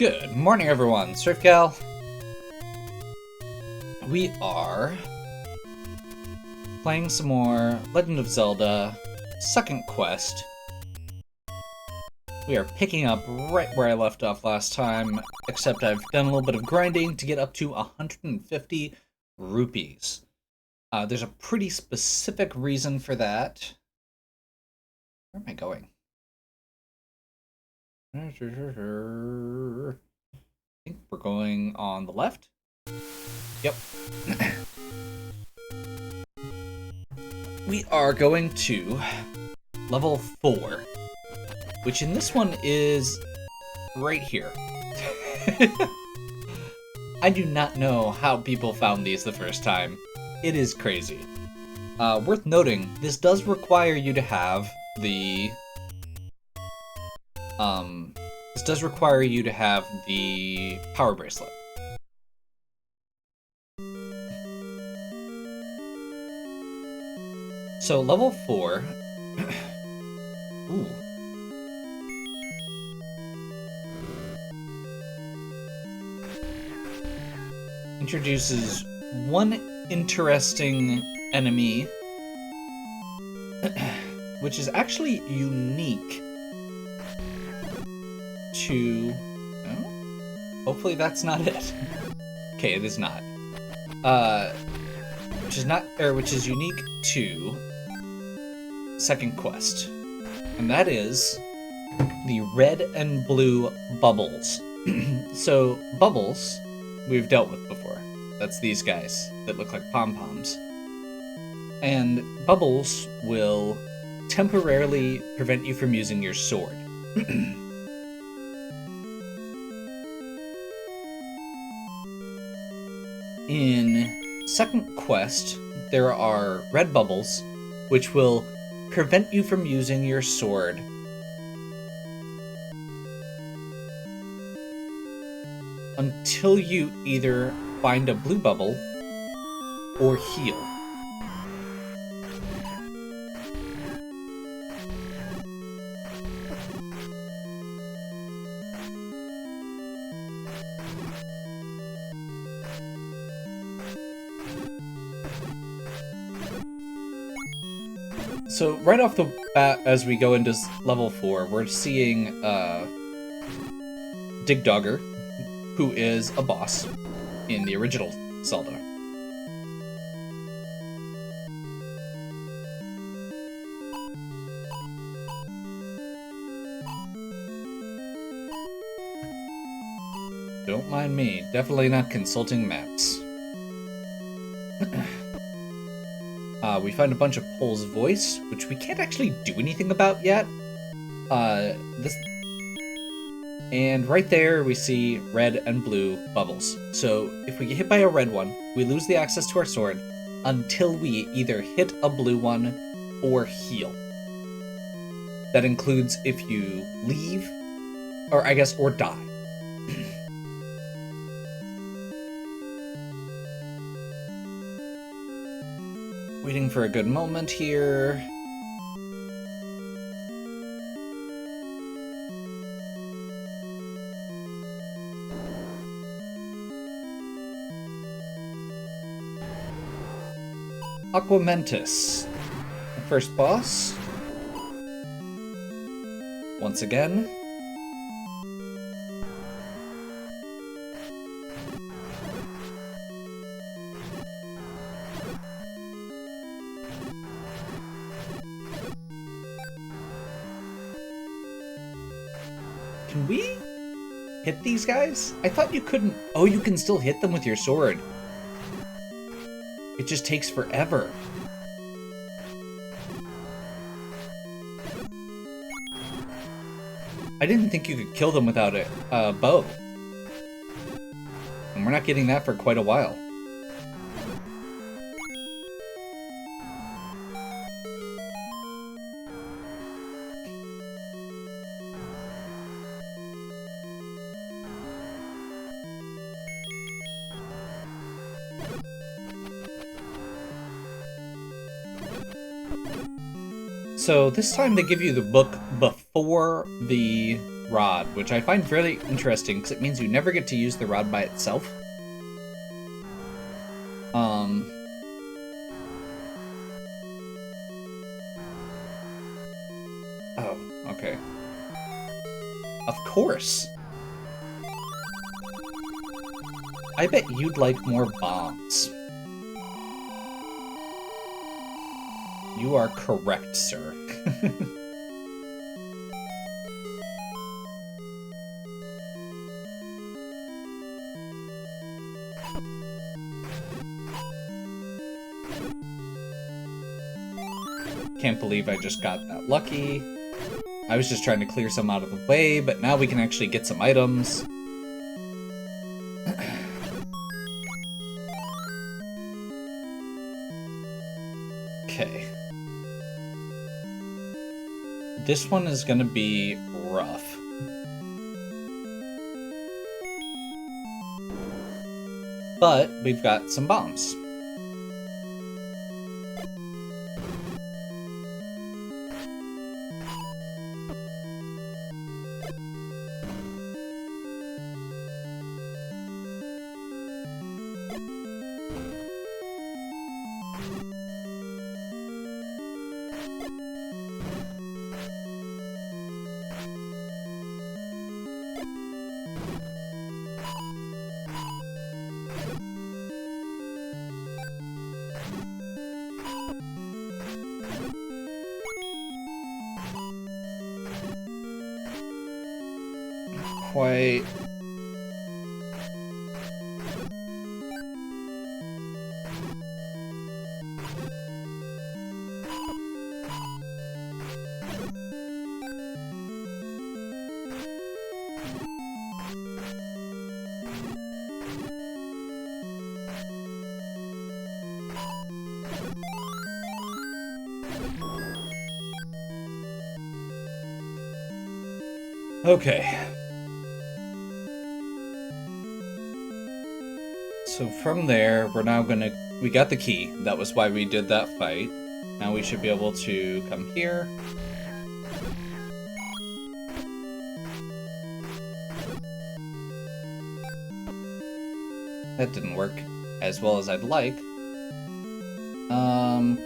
Good morning, everyone. Surfgal. We are playing some more Legend of Zelda second quest. We are picking up right where I left off last time, except I've done a little bit of grinding to get up to 150 rupees. There's a pretty specific reason for that. Where am I going? I think we're going on the left. Yep. We are going to level 4, which in this one is right here. I do not know how people found these the first time. It is crazy. Worth noting, this does require you to have the power bracelet. So level 4. Ooh. Introduces one interesting enemy, which is actually unique to... Oh? Hopefully that's not it. Okay, it is not. Which is unique to second quest. And that is the red and blue bubbles. So, bubbles we've dealt with before. That's these guys that look like pom-poms. And bubbles will temporarily prevent you from using your sword. In second quest, there are red bubbles, which will prevent you from using your sword until you either find a blue bubble or heal. So right off the bat, as we go into level 4, we're seeing Dig Dogger, who is a boss in the original Zelda. Don't mind me, definitely not consulting maps. We find a bunch of Pole's voice, which we can't actually do anything about yet. And right there we see red and blue bubbles. So if we get hit by a red one, we lose the access to our sword until we either hit a blue one or heal. That includes if you leave, or die. Waiting for a good moment here. Aquamentus, the first boss. Once again. Can we hit these guys? I thought you couldn't. Oh, you can still hit them with your sword. It just takes forever. I didn't think you could kill them without a bow. And we're not getting that for quite a while. So this time they give you the book before the rod, which I find fairly interesting because it means you never get to use the rod by itself. Oh, okay. Of course. I bet you'd like more bombs. You are correct, sir. Can't believe I just got that lucky. I was just trying to clear some out of the way, but now we can actually get some items. Okay. This one is gonna be rough. But we've got some bombs. Quite. Okay. So from there, we're now gonna... We got the key. That was why we did that fight. Now we should be able to come here. That didn't work as well as I'd like.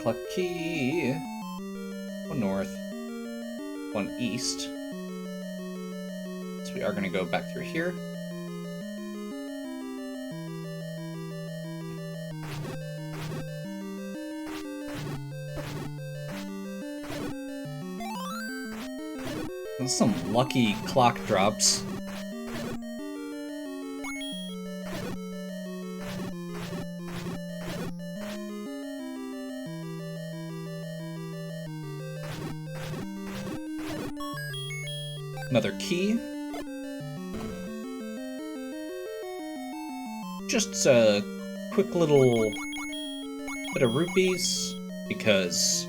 Collect key. One north. One east. So we are gonna go back through here. That's some lucky clock drops. Another key. Just a quick little bit of rupees, because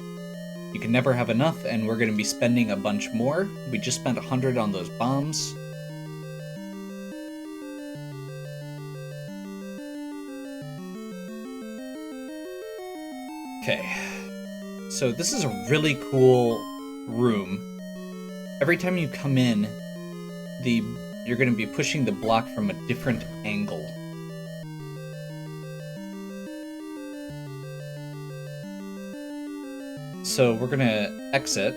you can never have enough, and we're going to be spending a bunch more. We just spent 100 on those bombs. Okay. So this is a really cool room. Every time you come in, you're going to be pushing the block from a different angle. So we're going to exit.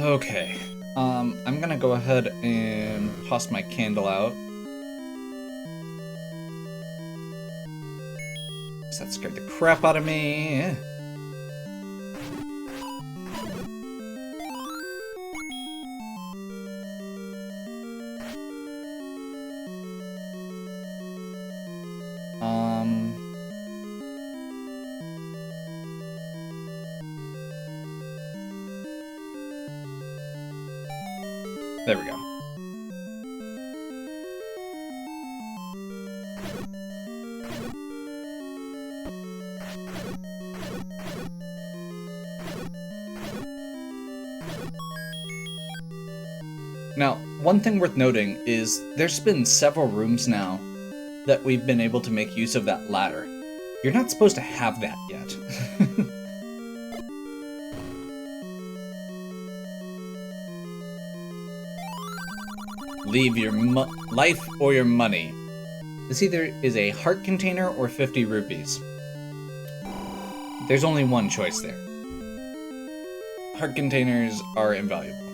Okay, I'm gonna go ahead and toss my candle out. That scared the crap out of me. There we go. Now, one thing worth noting is there's been several rooms now that we've been able to make use of that ladder. You're not supposed to have that yet. Leave your life or your money. This either is a heart container or 50 rupees. There's only one choice there. Heart containers are invaluable.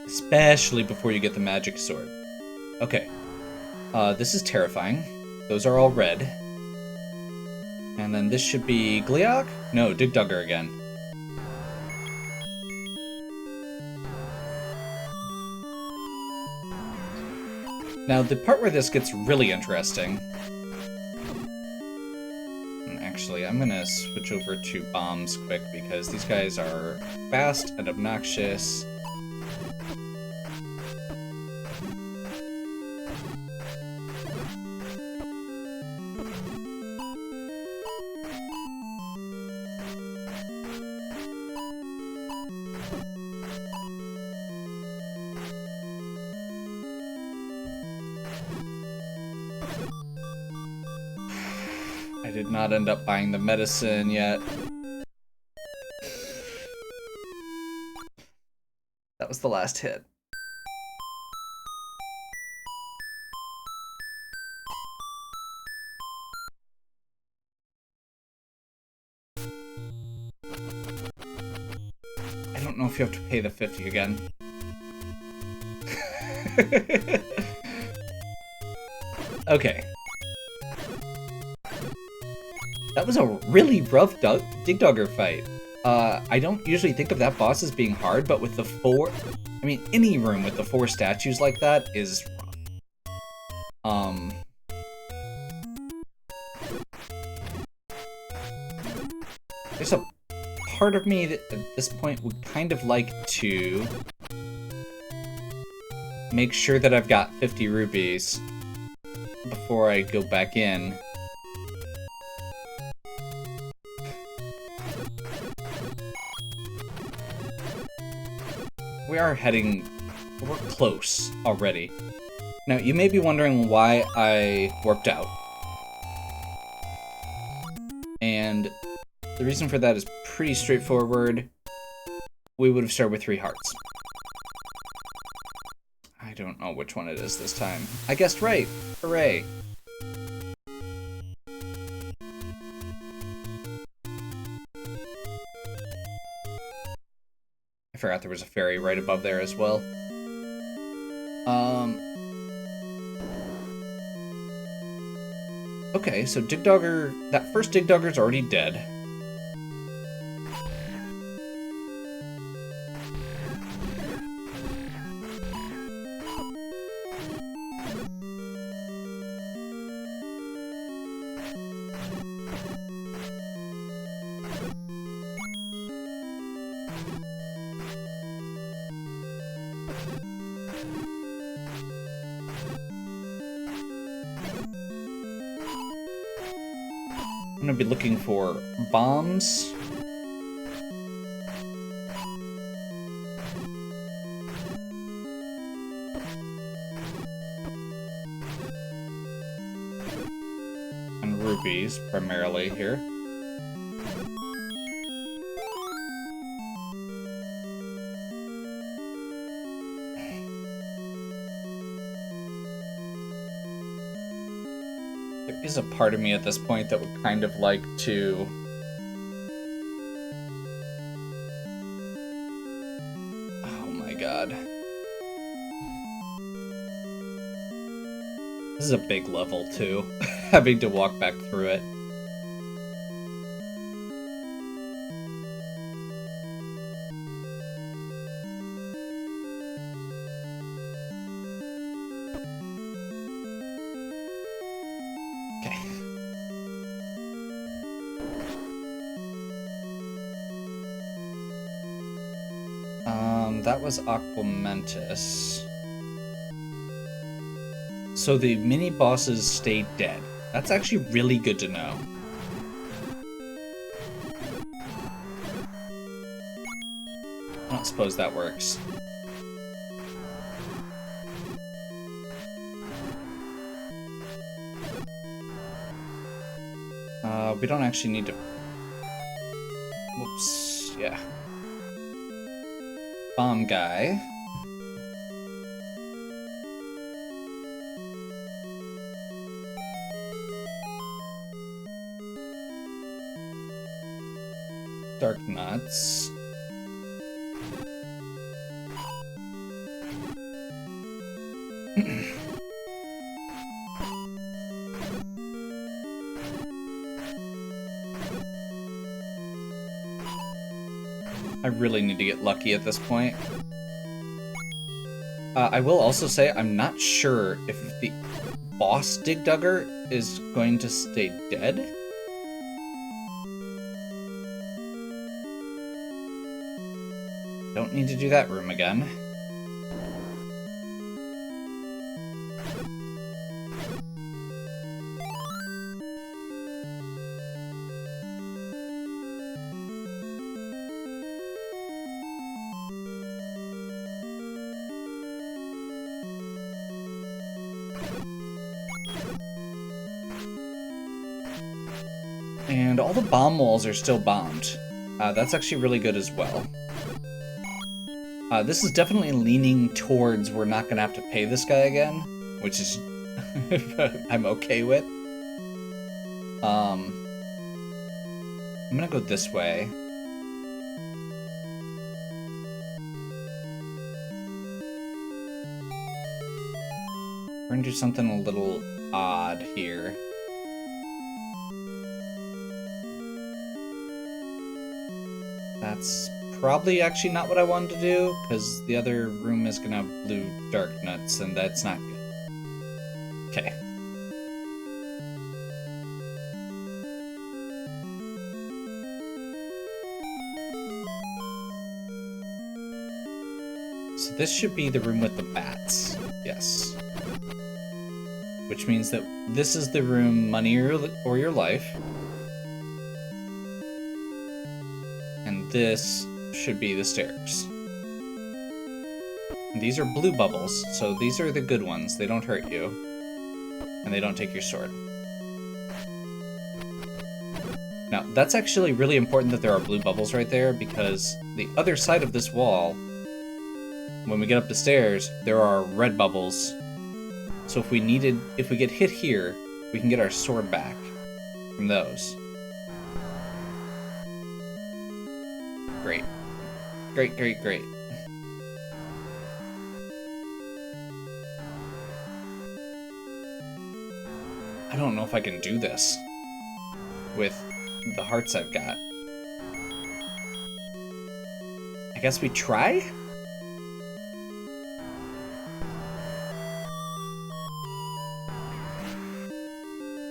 Especially before you get the magic sword. Okay. This is terrifying. Those are all red. And then this should be Gliok? No, Dig Dugger again. Now, the part where this gets really interesting... Actually, I'm gonna switch over to bombs quick because these guys are fast and obnoxious. I did not end up buying the medicine yet. That was the last hit. I don't know if you have to pay the 50 again. Okay. That was a really rough Dig Dugger fight. I don't usually think of that boss as being hard, but with the four... I mean, any room with the 4 statues like that is rough. There's a part of me that at this point would kind of like to make sure that I've got 50 rupees before I go back in. We are heading... we're close already. Now, you may be wondering why I warped out. And the reason for that is pretty straightforward. We would have started with 3 hearts. I don't know which one it is this time. I guessed right! Hooray! I forgot there was a fairy right above there as well. Okay, so Dig Dugger... that first Dig Dugger's already dead. I'm gonna be looking for bombs. And rupees, primarily, here. There is a part of me at this point that would kind of like to... oh my god. This is a big level, too. Having to walk back through it. That was Aquamentus. So the mini bosses stay dead. That's actually really good to know. I don't suppose that works. We don't actually need to... Whoops, yeah. Bomb guy. Dark nuts. I really need to get lucky at this point. I will also say I'm not sure if the boss Dig Dugger is going to stay dead. Don't need to do that room again. And all the bomb walls are still bombed. That's actually really good as well. This is definitely leaning towards we're not gonna have to pay this guy again, which is I'm okay with. I'm gonna go this way. We're gonna do something a little odd here. That's probably actually not what I wanted to do, because the other room is gonna have blue dark nuts, and that's not good. Okay. So this should be the room with the bats. Yes. Which means that this is the room Money or Your Life. And this should be the stairs. And these are blue bubbles, so these are the good ones. They don't hurt you. And they don't take your sword. Now, that's actually really important that there are blue bubbles right there, because the other side of this wall, when we get up the stairs, there are red bubbles. So if we get hit here, we can get our sword back from those. Great. Great, great, great. I don't know if I can do this with the hearts I've got. I guess we try?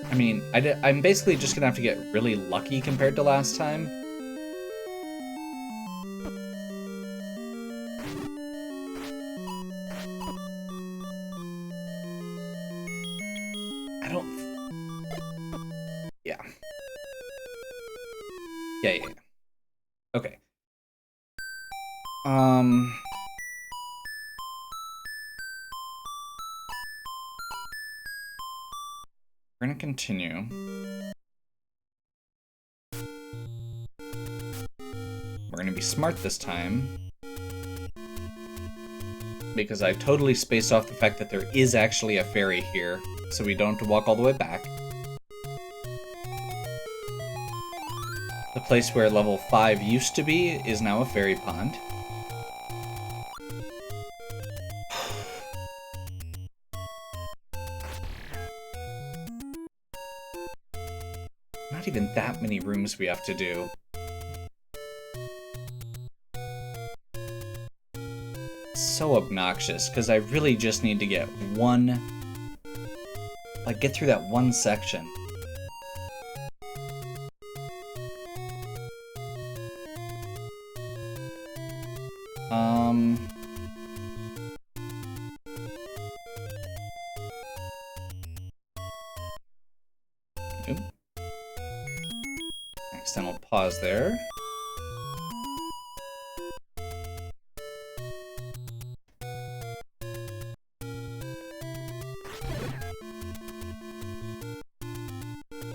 I mean, I'm basically just gonna have to get really lucky compared to last time. Yeah. Okay. We're gonna continue. We're gonna be smart this time, because I totally spaced off the fact that there is actually a ferry here, so we don't have to walk all the way back. The place where level 5 used to be is now a fairy pond. Not even that many rooms we have to do. So obnoxious, because I really just need to get one... like, get through that one section. pause there.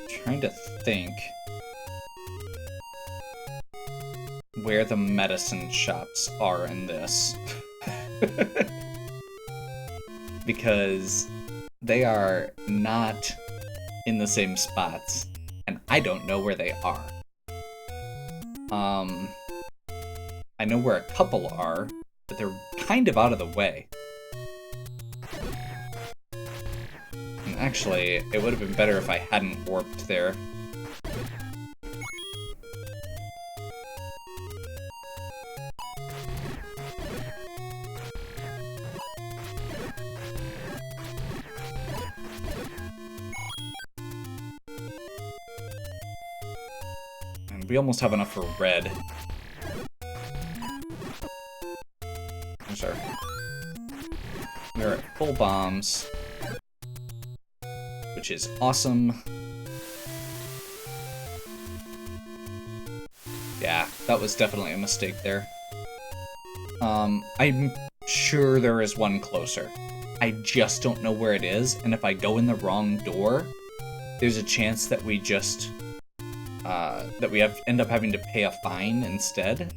Trying to think where the medicine shops are in this. Because they are not in the same spots, and I don't know where they are. I know where a couple are, but they're kind of out of the way. And actually, it would have been better if I hadn't warped there. And we almost have enough for red. I'm sorry. We're at full bombs, which is awesome. Yeah, that was definitely a mistake there. I'm sure there is one closer. I just don't know where it is, and if I go in the wrong door, there's a chance that we just end up having to pay a fine instead.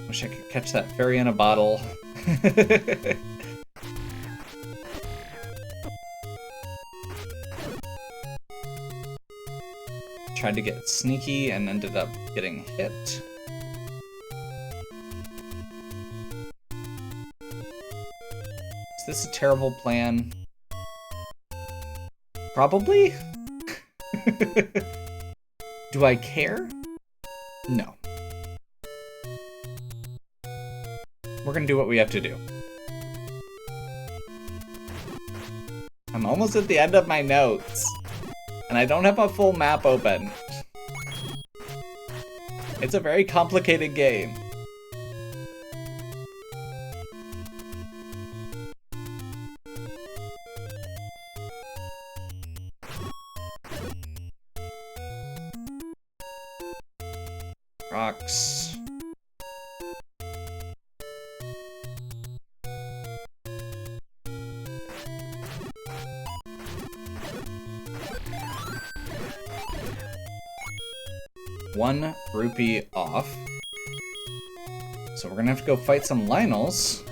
Wish I could catch that fairy in a bottle. Tried to get sneaky and ended up getting hit. Is this a terrible plan? Probably? Do I care? No. We're gonna do what we have to do. I'm almost at the end of my notes, and I don't have a full map open. It's a very complicated game. Rocks. One rupee off. So we're gonna have to go fight some Lionels.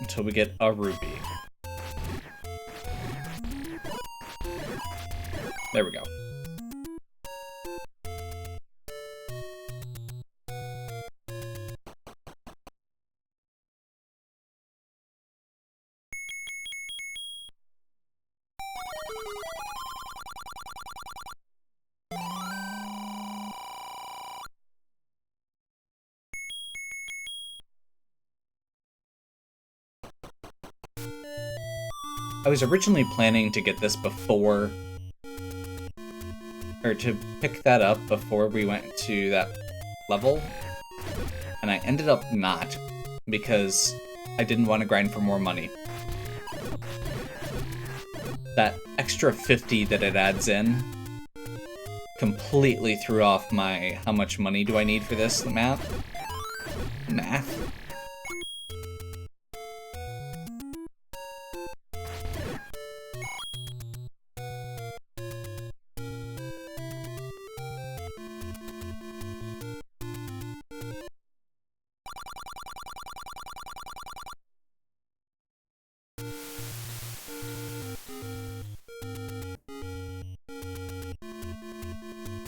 Until we get a rupee. There we go. I was originally planning to get this before, or to pick that up before we went to that level, and I ended up not, because I didn't want to grind for more money. That extra 50 that it adds in completely threw off my how much money do I need for this math.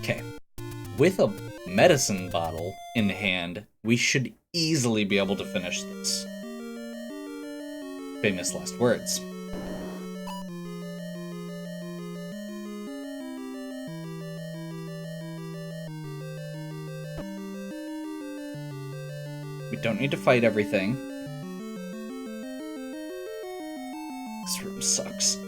Okay, with a medicine bottle in hand, we should easily be able to finish this. Famous last words. We don't need to fight everything. This room sucks.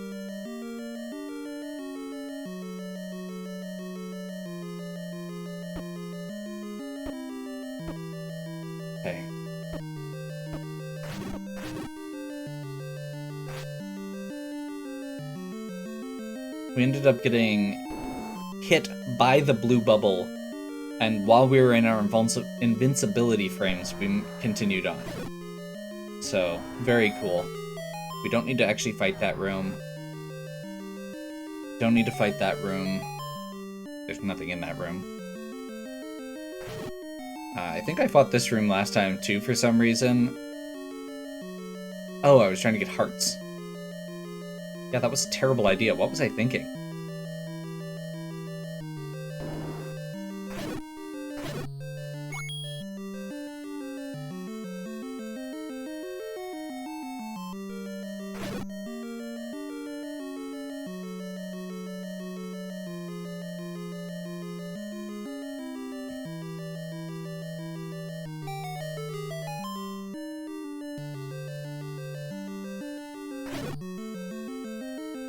we ended up getting hit by the blue bubble, and while we were in our invincibility frames, we continued on. So, very cool. We don't need to actually fight that room. Don't need to fight that room. There's nothing in that room. I think I fought this room last time too for some reason. Oh, I was trying to get hearts. Yeah, that was a terrible idea. What was I thinking?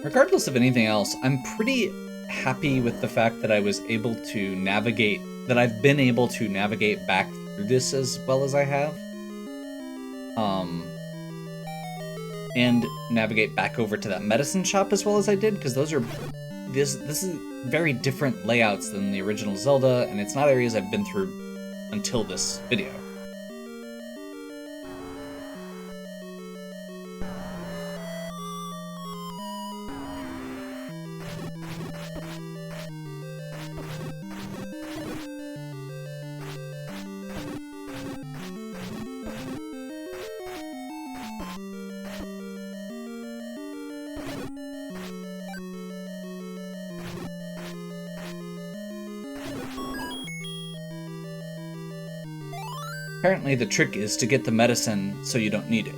Regardless of anything else, I'm pretty happy with the fact that I was able to navigate, that I've been able to navigate back through this as well as I have. And navigate back over to that medicine shop as well as I did, because those are, this is very different layouts than the original Zelda, and it's not areas I've been through until this video. Apparently the trick is to get the medicine so you don't need it.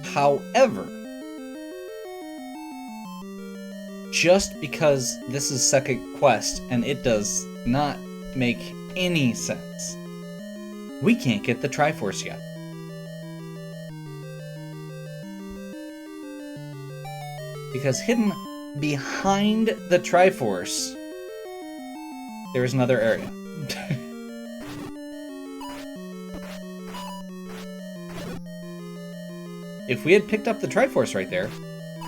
However, just because this is second quest and it does not make any sense, we can't get the Triforce yet. Because hidden behind the Triforce, there is another area. If we had picked up the Triforce right there,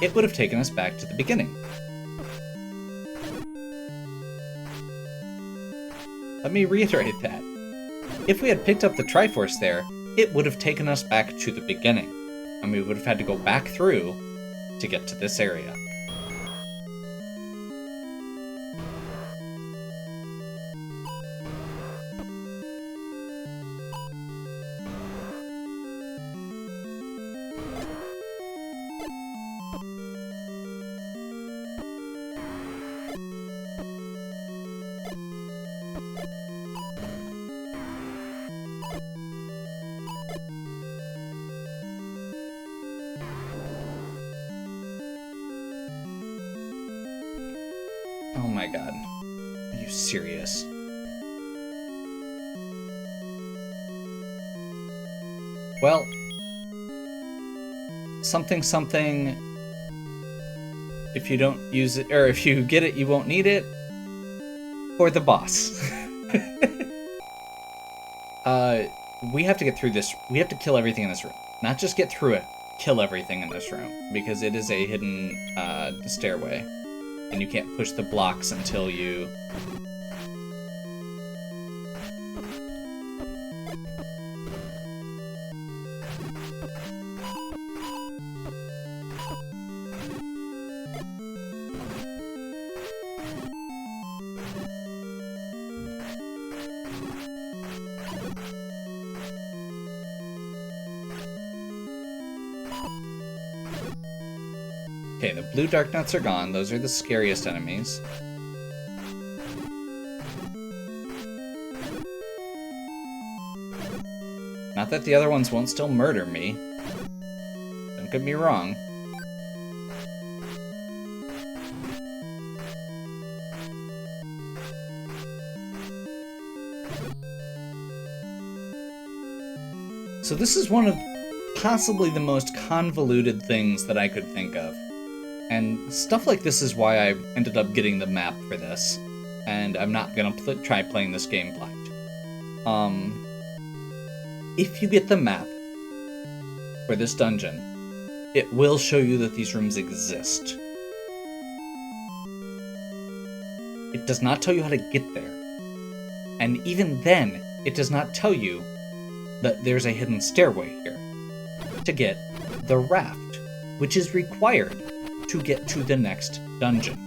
it would have taken us back to the beginning. Let me reiterate that. If we had picked up the Triforce there, it would have taken us back to the beginning, and we would have had to go back through to get to this area. Oh my god. Are you serious? Well, something, if you don't use it, or if you get it, you won't need it, or the boss. We have to get through this. We have to kill everything in this room. Not just get through it, kill everything in this room, because it is a hidden stairway, and you can't push the blocks until you... Okay, the blue dark nuts are gone. Those are the scariest enemies. Not that the other ones won't still murder me. Don't get me wrong. So this is one of possibly the most convoluted things that I could think of. And stuff like this is why I ended up getting the map for this. And I'm not gonna try playing this game blind. If you get the map for this dungeon, it will show you that these rooms exist. it does not tell you how to get there. And even then, it does not tell you that there's a hidden stairway here to get the raft, which is required to get to the next dungeon.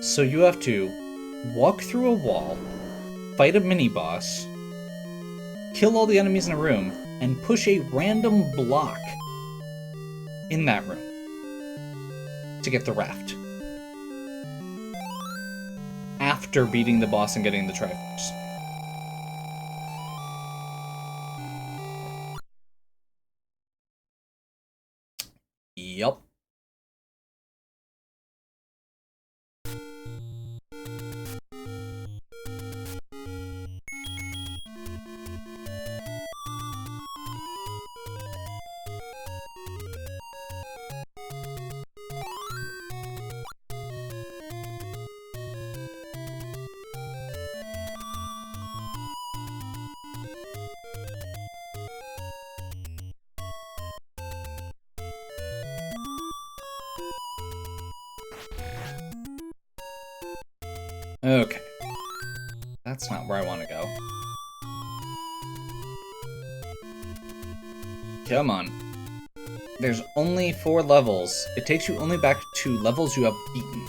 So you have to walk through a wall, fight a mini-boss, kill all the enemies in a room, and push a random block in that room to get the raft. After beating the boss and getting the Triforce. Yup. Okay. That's not where I want to go. Come on. There's only 4 levels. It takes you only back to levels you have beaten.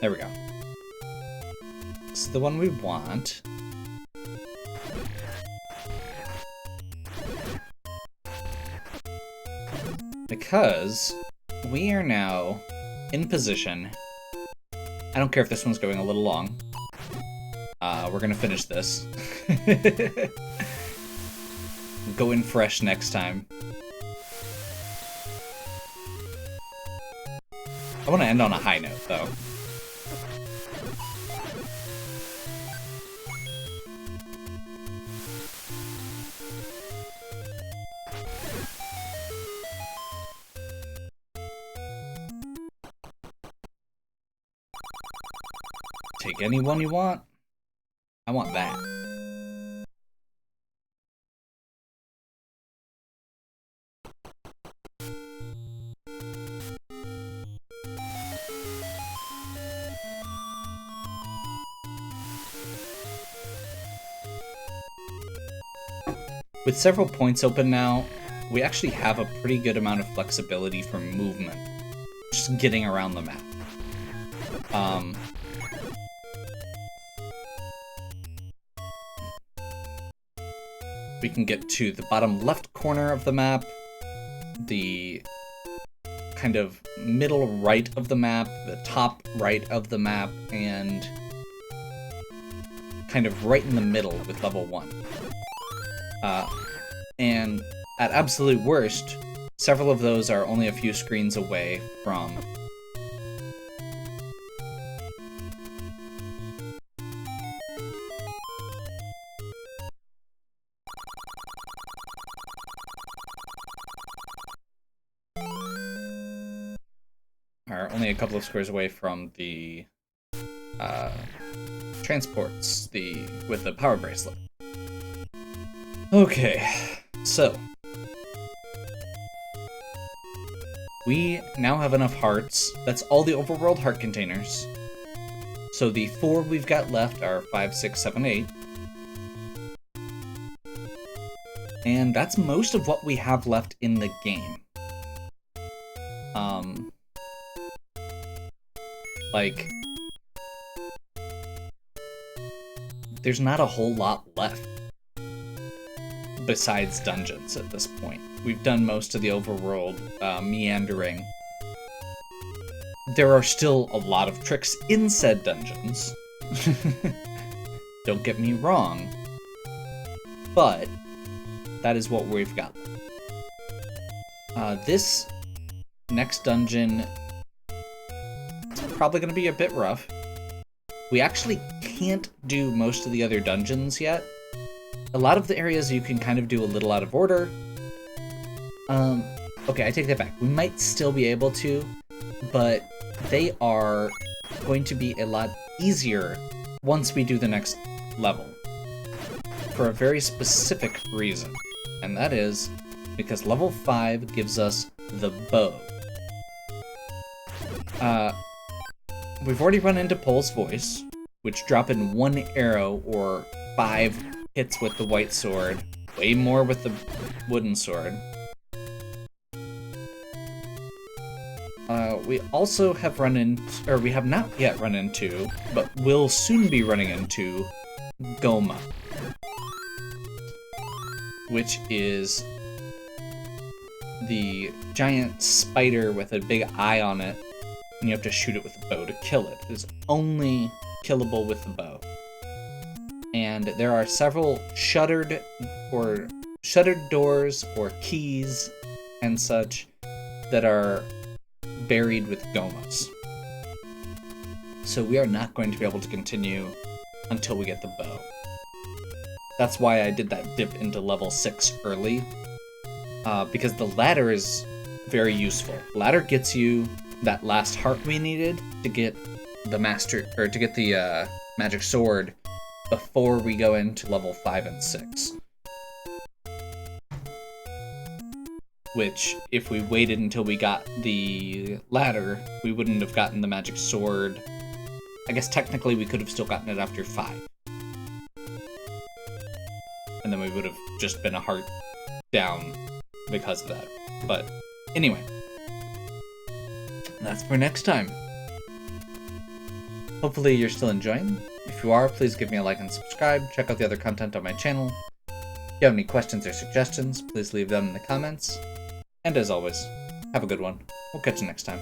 There we go. This is the one we want. Because we are now in position. I don't care if this one's going a little long. We're gonna finish this. Go in fresh next time. I want to end on a high note, though. Take any one you want. I want that. With several points open now, we actually have a pretty good amount of flexibility for movement. Just getting around the map. We can get to the bottom left corner of the map, the kind of middle right of the map, the top right of the map, and kind of right in the middle with level 1. And at absolute worst, several of those are only a few screens away from only a couple of squares away from the transports with the power bracelet. Okay, so we now have enough hearts. That's all the overworld heart containers. So the 4 we've got left are 5, 6, 7, 8. And that's most of what we have left in the game. Like, there's not a whole lot left besides dungeons at this point. We've done most of the overworld meandering. There are still a lot of tricks in said dungeons. Don't get me wrong. But that is what we've got. This next dungeon is probably going to be a bit rough. We actually can't do most of the other dungeons yet. A lot of the areas you can kind of do a little out of order. Okay, I take that back. We might still be able to, but they are going to be a lot easier once we do the next level for a very specific reason, and that is because level 5 gives us the bow. We've already run into Pole's voice, which drop in 1 arrow or 5 hits with the white sword, way more with the wooden sword. We also have run into, or we have not yet run into, but will soon be running into, Goma, which is the giant spider with a big eye on it, and you have to shoot it with a bow to kill it. It is only killable with the bow. And there are several shuttered doors or keys and such that are buried with Gomas. So we are not going to be able to continue until we get the bow. That's why I did that dip into level 6 early, because the ladder is very useful. Ladder gets you that last heart we needed to get the magic sword before we go into level 5 and 6. Which, if we waited until we got the ladder, we wouldn't have gotten the magic sword. I guess technically we could have still gotten it after 5. And then we would have just been a heart down because of that. But anyway, that's for next time. Hopefully you're still enjoying. If you are, please give me a like and subscribe. Check out the other content on my channel. If you have any questions or suggestions, please leave them in the comments. And as always, have a good one. We'll catch you next time.